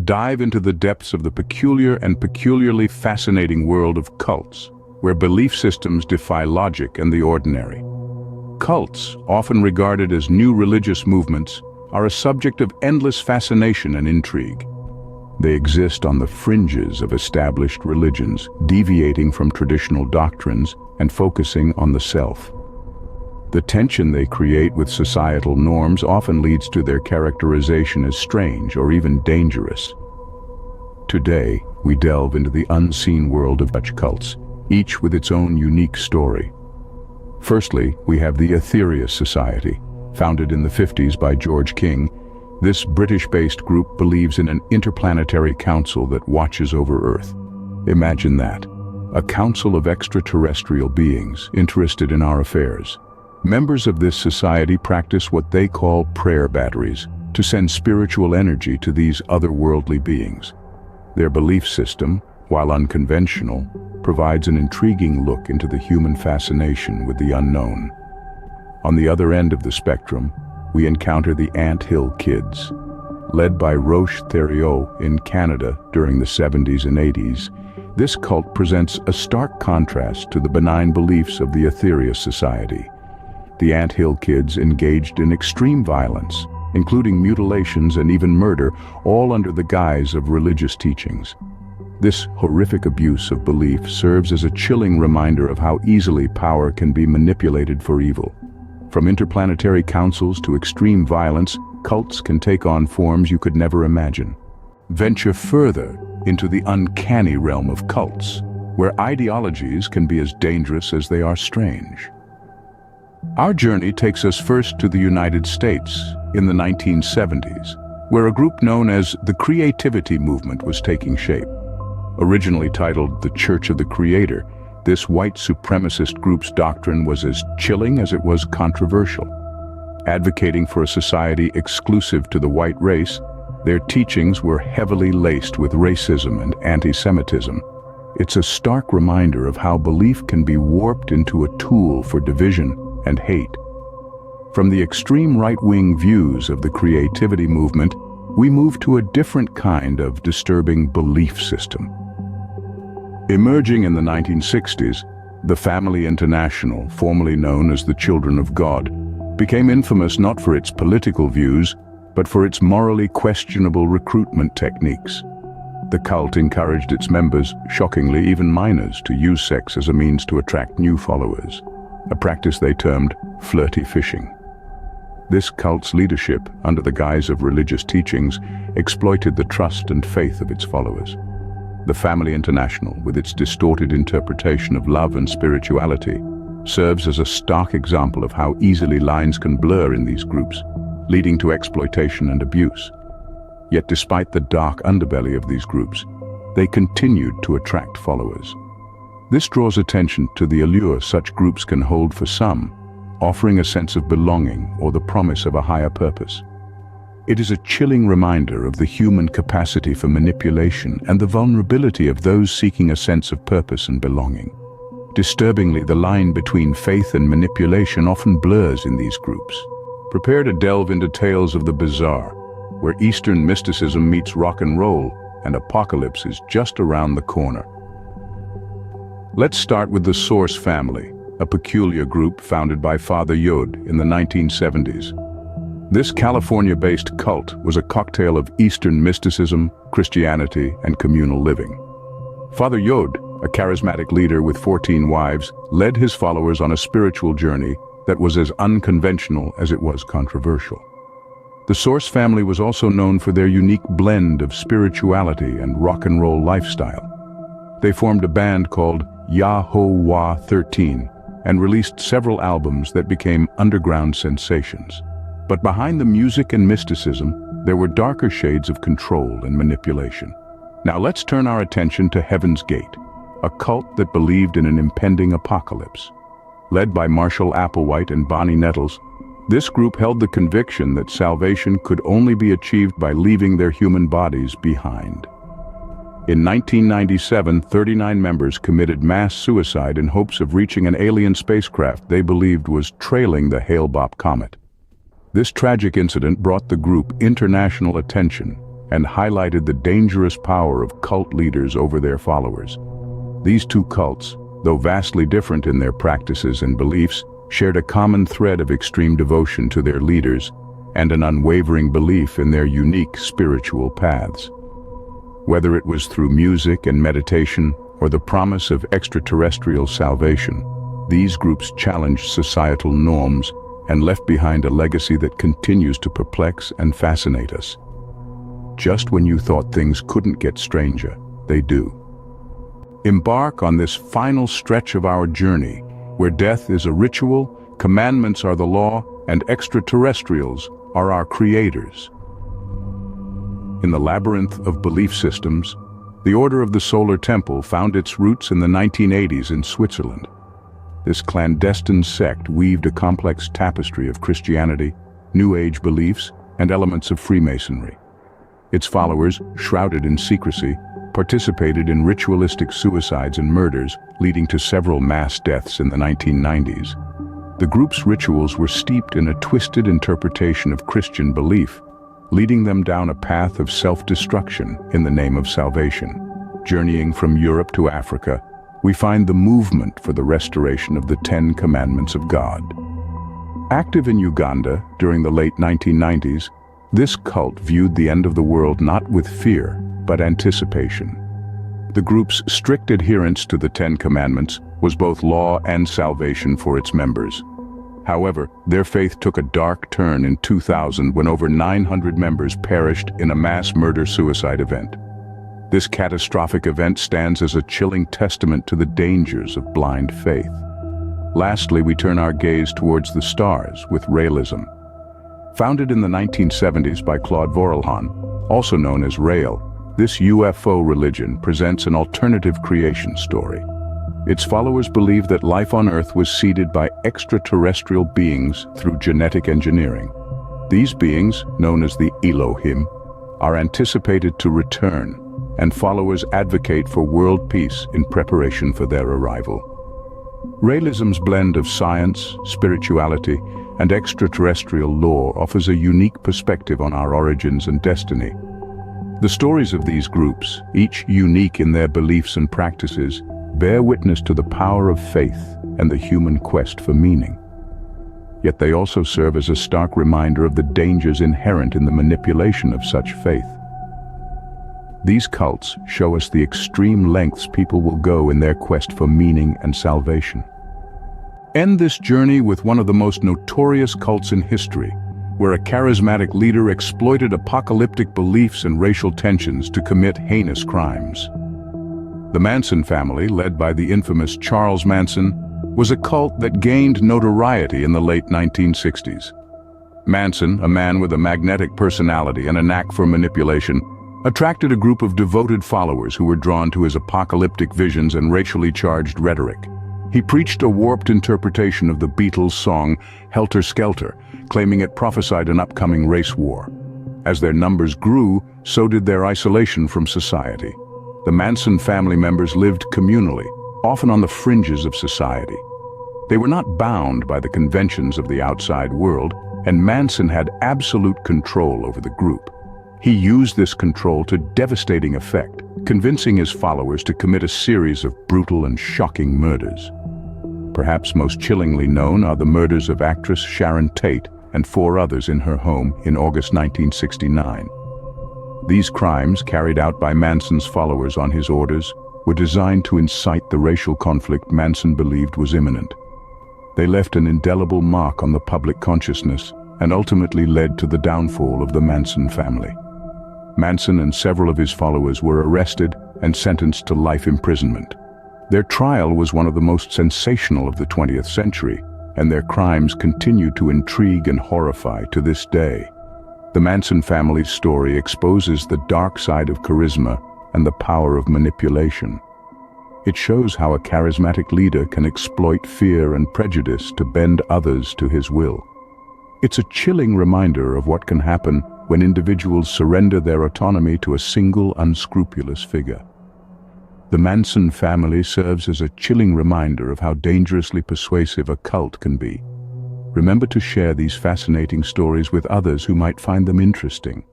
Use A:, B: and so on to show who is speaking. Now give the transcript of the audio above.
A: dive into the depths of the peculiar and peculiarly fascinating world of cults, where belief systems defy logic and the ordinary. Cults, often regarded as new religious movements, are a subject of endless fascination and intrigue. They exist on the fringes of established religions, deviating from traditional doctrines and focusing on the self. The tension they create with societal norms often leads to their characterization as strange or even dangerous. Today, we delve into the unseen world of such cults, each with its own unique story. Firstly, we have the Aetherius Society, founded in the 50s by George King. This British-based group believes in an interplanetary council that watches over Earth. Imagine that, a council of extraterrestrial beings interested in our affairs. Members of this society practice what they call prayer batteries to send spiritual energy to these otherworldly beings. Their belief system, while unconventional, provides an intriguing look into the human fascination with the unknown. On the other end of the spectrum, we encounter the Ant Hill Kids. Led by Roche Thériault in Canada during the 70s and 80s, this cult presents a stark contrast to the benign beliefs of the Aetherius Society. The Ant Hill Kids engaged in extreme violence, including mutilations and even murder, all under the guise of religious teachings. This horrific abuse of belief serves as a chilling reminder of how easily power can be manipulated for evil. From interplanetary councils to extreme violence, cults can take on forms you could never imagine. Venture further into the uncanny realm of cults, where ideologies can be as dangerous as they are strange. Our journey takes us first to the United States in the 1970s, where a group known as the Creativity Movement was taking shape. Originally titled the Church of the Creator, this white supremacist group's doctrine was as chilling as it was controversial. Advocating for a society exclusive to the white race, their teachings were heavily laced with racism and anti-Semitism. It's a stark reminder of how belief can be warped into a tool for division and hate. From the extreme right-wing views of the creativity movement, we move to a different kind of disturbing belief system. Emerging in the 1960s, the Family International, formerly known as the Children of God, became infamous not for its political views, but for its morally questionable recruitment techniques. The cult encouraged its members, shockingly even minors, to use sex as a means to attract new followers, a practice they termed flirty fishing. This cult's leadership, under the guise of religious teachings, exploited the trust and faith of its followers. The Family International, with its distorted interpretation of love and spirituality, serves as a stark example of how easily lines can blur in these groups, leading to exploitation and abuse. Yet despite the dark underbelly of these groups, they continued to attract followers. This draws attention to the allure such groups can hold for some, offering a sense of belonging or the promise of a higher purpose. It is a chilling reminder of the human capacity for manipulation and the vulnerability of those seeking a sense of purpose and belonging. Disturbingly, the line between faith and manipulation often blurs in these groups. Prepare to delve into tales of the bizarre, where Eastern mysticism meets rock and roll, and apocalypse is just around the corner. Let's start with the Source family, a peculiar group founded by Father Yod in the 1970s. This California-based cult was a cocktail of Eastern mysticism, Christianity, and communal living. Father Yod, a charismatic leader with 14 wives, led his followers on a spiritual journey that was as unconventional as it was controversial. The Source family was also known for their unique blend of spirituality and rock and roll lifestyle. They formed a band called Yahweh 13 and released several albums that became underground sensations. But behind the music and mysticism, there were darker shades of control and manipulation. Now let's turn our attention to Heaven's Gate, a cult that believed in an impending apocalypse. Led by Marshall Applewhite and Bonnie Nettles, this group held the conviction that salvation could only be achieved by leaving their human bodies behind. In 1997, 39 members committed mass suicide in hopes of reaching an alien spacecraft they believed was trailing the Hale-Bopp comet. This tragic incident brought the group international attention, and highlighted the dangerous power of cult leaders over their followers. These two cults, though vastly different in their practices and beliefs, shared a common thread of extreme devotion to their leaders and an unwavering belief in their unique spiritual paths. Whether it was through music and meditation or the promise of extraterrestrial salvation, these groups challenged societal norms and left behind a legacy that continues to perplex and fascinate us. Just when you thought things couldn't get stranger, they do. Embark on this final stretch of our journey, where death is a ritual, commandments are the law, and extraterrestrials are our creators. In the labyrinth of belief systems, the Order of the Solar Temple found its roots in the 1980s in Switzerland. This clandestine sect weaved a complex tapestry of Christianity, New Age beliefs, and elements of Freemasonry. Its followers, shrouded in secrecy, participated in ritualistic suicides and murders, leading to several mass deaths in the 1990s. The group's rituals were steeped in a twisted interpretation of Christian belief, leading them down a path of self-destruction in the name of salvation. Journeying from Europe to Africa, we find the movement for the restoration of the 10 Commandments of God. Active in Uganda during the late 1990s, this cult viewed the end of the world not with fear, but anticipation. The group's strict adherence to the 10 Commandments was both law and salvation for its members. However, their faith took a dark turn in 2000 when over 900 members perished in a mass murder-suicide event. This catastrophic event stands as a chilling testament to the dangers of blind faith. Lastly, we turn our gaze towards the stars with realism. Founded in the 1970s by Claude Vorilhon, also known as Rael, this UFO religion presents an alternative creation story. Its followers believe that life on Earth was seeded by extraterrestrial beings through genetic engineering. These beings, known as the Elohim, are anticipated to return, and followers advocate for world peace in preparation for their arrival. Realism's blend of science, spirituality, and extraterrestrial lore offers a unique perspective on our origins and destiny. The stories of these groups, each unique in their beliefs and practices, bear witness to the power of faith and the human quest for meaning. Yet they also serve as a stark reminder of the dangers inherent in the manipulation of such faith. These cults show us the extreme lengths people will go in their quest for meaning and salvation. End this journey with one of the most notorious cults in history, where a charismatic leader exploited apocalyptic beliefs and racial tensions to commit heinous crimes. The Manson family, led by the infamous Charles Manson, was a cult that gained notoriety in the late 1960s. Manson, a man with a magnetic personality and a knack for manipulation, attracted a group of devoted followers who were drawn to his apocalyptic visions and racially charged rhetoric. He preached a warped interpretation of the Beatles' song Helter Skelter, claiming it prophesied an upcoming race war. As their numbers grew, so did their isolation from society. The Manson family members lived communally, often on the fringes of society. They were not bound by the conventions of the outside world, and Manson had absolute control over the group. He used this control to devastating effect, convincing his followers to commit a series of brutal and shocking murders. Perhaps most chillingly known are the murders of actress Sharon Tate and 4 others in her home in August 1969. These crimes, carried out by Manson's followers on his orders, were designed to incite the racial conflict Manson believed was imminent. They left an indelible mark on the public consciousness and ultimately led to the downfall of the Manson family. Manson and several of his followers were arrested and sentenced to life imprisonment. Their trial was one of the most sensational of the 20th century, and their crimes continue to intrigue and horrify to this day. The Manson family's story exposes the dark side of charisma and the power of manipulation. It shows how a charismatic leader can exploit fear and prejudice to bend others to his will. It's a chilling reminder of what can happen when individuals surrender their autonomy to a single unscrupulous figure. The Manson family serves as a chilling reminder of how dangerously persuasive a cult can be. Remember to share these fascinating stories with others who might find them interesting.